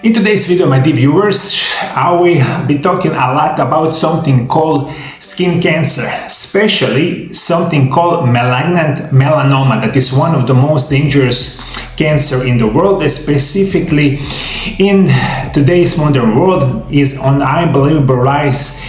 In today's video, my dear viewers, I will be talking a lot about something called skin cancer, especially something called malignant melanoma, that is one of the most dangerous cancer in the world, specifically in today's modern world, is on unbelievable rise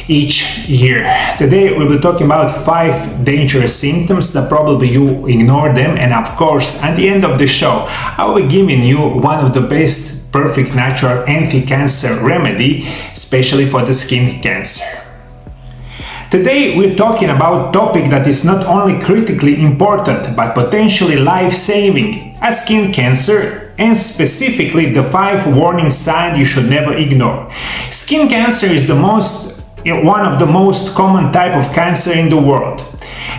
each year. Today we will be talking about 5 dangerous symptoms that probably you ignore them, and of course at the end of the show I will be giving you one of the best perfect natural anti-cancer remedy, especially for the skin cancer. Today we're talking about a topic that is not only critically important but potentially life-saving, as skin cancer, and specifically the 5 warning signs you should never ignore. Skin cancer is one of the most common type of cancer in the world,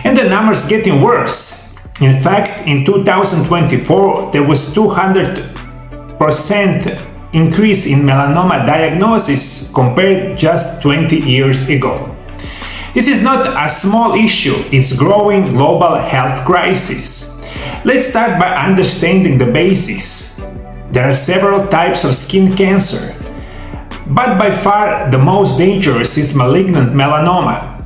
and the numbers getting worse. In fact, in 2024 there was 200% increase in melanoma diagnosis compared just 20 years ago. This is not a small issue, it's growing global health crisis. Let's start by understanding the basics. There are several types of skin cancer, but by far the most dangerous is malignant melanoma.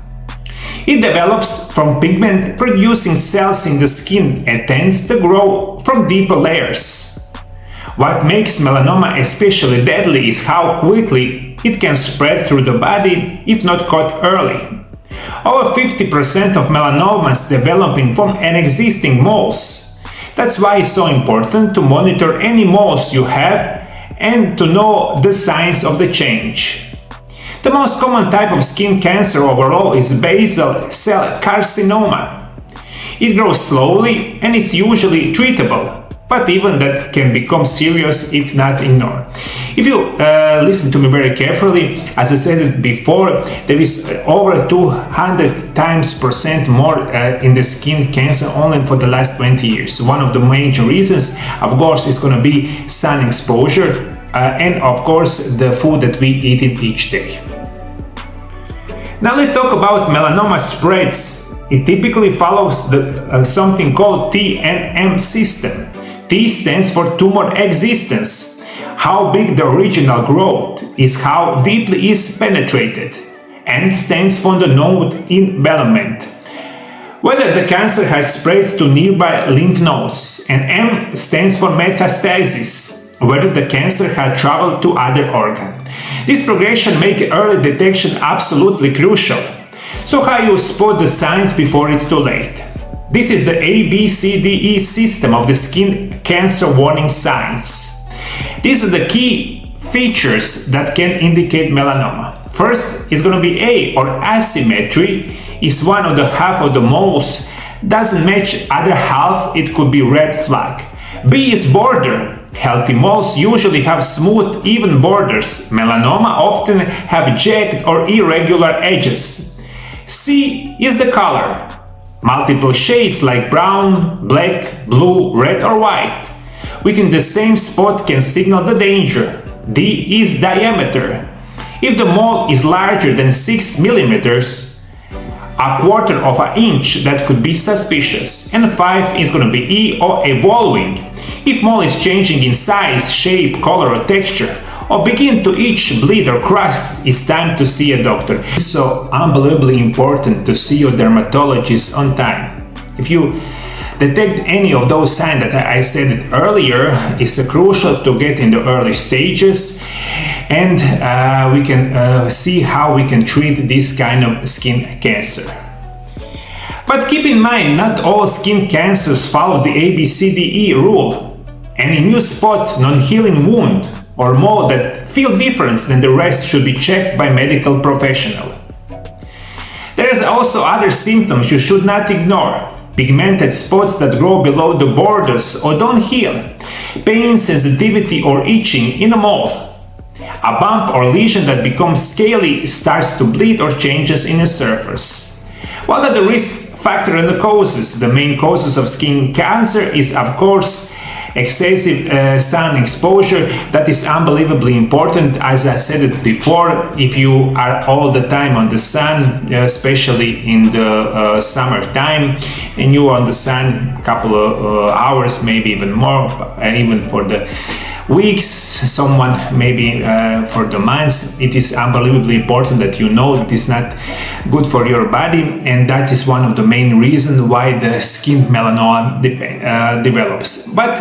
It develops from pigment-producing cells in the skin and tends to grow from deeper layers. What makes melanoma especially deadly is how quickly it can spread through the body if not caught early. Over 50% of melanomas developing from an existing moles. That's why it's so important to monitor any moles you have and to know the signs of the change. The most common type of skin cancer overall is basal cell carcinoma. It grows slowly and it's usually treatable, but even that can become serious if not ignored. If you listen to me very carefully, as I said it before, there is over 200% more in the skin cancer only for the last 20 years. One of the major reasons, of course, is going to be sun exposure and of course the food that we eat each day. Now let's talk about melanoma spreads. It typically follows something called T&M system. T stands for tumor existence. How big the original growth is how deeply is penetrated. N stands for the node envelopment, whether the cancer has spread to nearby lymph nodes, and M stands for metastasis, whether the cancer has traveled to other organs. This progression makes early detection absolutely crucial. So how you spot the signs before it's too late? This is the ABCDE system of the skin cancer warning signs. These are the key features that can indicate melanoma. First is going to be A, or asymmetry, is one of the half of the moles doesn't match other half, it could be red flag. B is border. Healthy moles usually have smooth, even borders. Melanoma often have jagged or irregular edges. C is the color. Multiple shades like brown, black, blue, red or white within the same spot can signal the danger. D is diameter. If the mole is larger than 6 millimeters, a quarter of an inch, that could be suspicious. And 5 is going to be E, or evolving. If mole is changing in size, shape, color or texture, or begin to itch, bleed or crust, it's time to see a doctor. It's so unbelievably important to see your dermatologist on time. If you detect any of those signs that I said it earlier, it's crucial to get in the early stages, and we can see how we can treat this kind of skin cancer. But keep in mind, not all skin cancers follow the ABCDE rule. Any new spot, non-healing wound, or mole that feel different than the rest should be checked by medical professional. There is also other symptoms you should not ignore. Pigmented spots that grow below the borders or don't heal. Pain, sensitivity or itching in a mole. A bump or lesion that becomes scaly, starts to bleed or changes in the surface. What are the risk factors and the causes? The main causes of skin cancer is of course excessive sun exposure. That is unbelievably important. As I said it before, if you are all the time on the sun, especially in the summertime, and you are on the sun a couple of hours, maybe even more, even for the weeks, someone maybe for the months. It is unbelievably important that you know that it's not good for your body, and that is one of the main reasons why the skin melanoma develops. But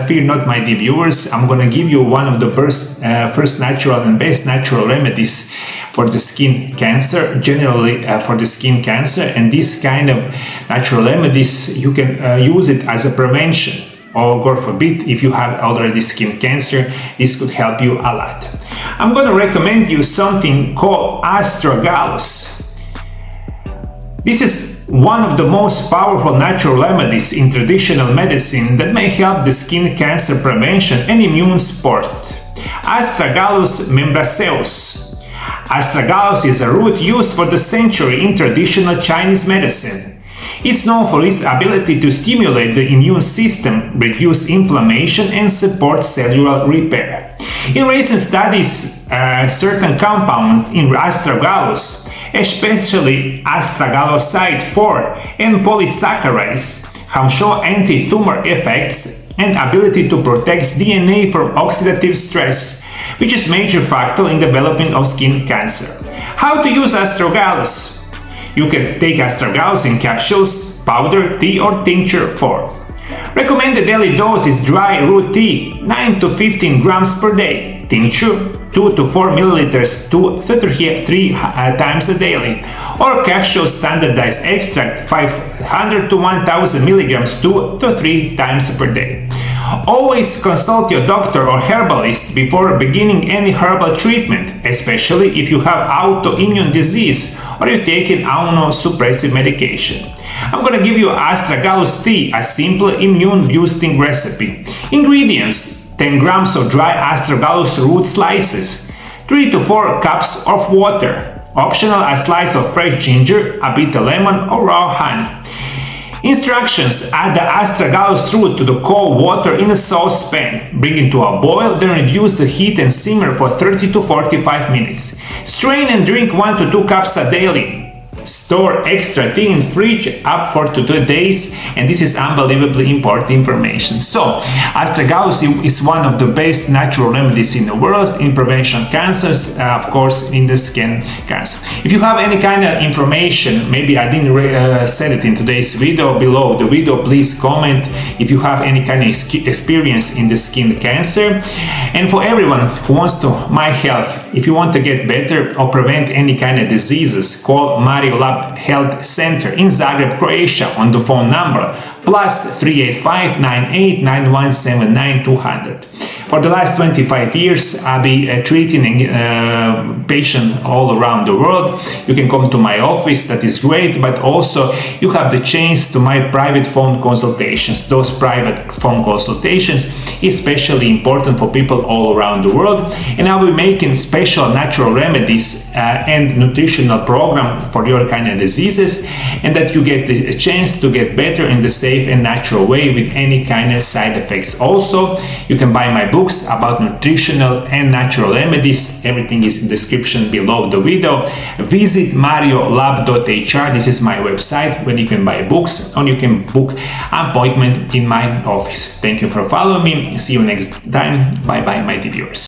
fear not, my dear viewers, I'm gonna give you one of the first natural and best natural remedies for the skin cancer, generally for the skin cancer. And this kind of natural remedies, you can use it as a prevention, or God forbid, if you have already skin cancer, this could help you a lot. I'm going to recommend you something called Astragalus. This is one of the most powerful natural remedies in traditional medicine that may help the skin cancer prevention and immune support. Astragalus membraceus. Astragalus is a root used for the century in traditional Chinese medicine. It's known for its ability to stimulate the immune system, reduce inflammation, and support cellular repair. In recent studies, certain compounds in Astragalus, especially astragaloside 4 and polysaccharides, have shown anti-tumor effects and ability to protect DNA from oxidative stress, which is a major factor in development of skin cancer. How to use Astragalus? You can take Astragalus in capsules, powder, tea, or tincture form. Recommended daily dose is dry root tea, 9 to 15 grams per day. Tincture, 2 to 4 milliliters, 2 to 3 times a daily. Or capsule standardized extract, 500 to 1000 milligrams, 2 to 3 times per day. Always consult your doctor or herbalist before beginning any herbal treatment, especially if you have autoimmune disease or you take an immunosuppressive medication. I'm going to give you Astragalus tea, a simple immune-boosting recipe. Ingredients: 10 grams of dry Astragalus root slices, 3 to 4 cups of water. Optional: a slice of fresh ginger, a bit of lemon, or raw honey. Instructions: add the Astragalus root to the cold water in a saucepan. Bring it to a boil, then reduce the heat and simmer for 30 to 45 minutes. Strain and drink 1 to 2 cups a daily. Store extra tea in fridge up for 2 days, and this is unbelievably important information. So, Astragalus is one of the best natural remedies in the world in prevention cancers, of course, in the skin cancer. If you have any kind of information, maybe I didn't say it in today's video, below the video, please comment if you have any kind of experience in the skin cancer. And for everyone who wants my help, if you want to get better or prevent any kind of diseases, call Mario Lab Health Center in Zagreb, Croatia, on the phone number +385 98 9179 200. For the last 25 years, I've been treating patients all around the world. You can come to my office, that is great, but also you have the chance to my private phone consultations. Those private phone consultations is especially important for people all around the world, and I'll be making special natural remedies and nutritional program for your kind of diseases, and that you get the chance to get better in the safe and natural way with any kind of side effects. Also, you can buy my books about nutritional and natural remedies. Everything is in the description below the video. Visit mariolab.hr. This is my website where you can buy books or you can book an appointment in my office. Thank you for following me. See you next time. Bye bye, my dear viewers.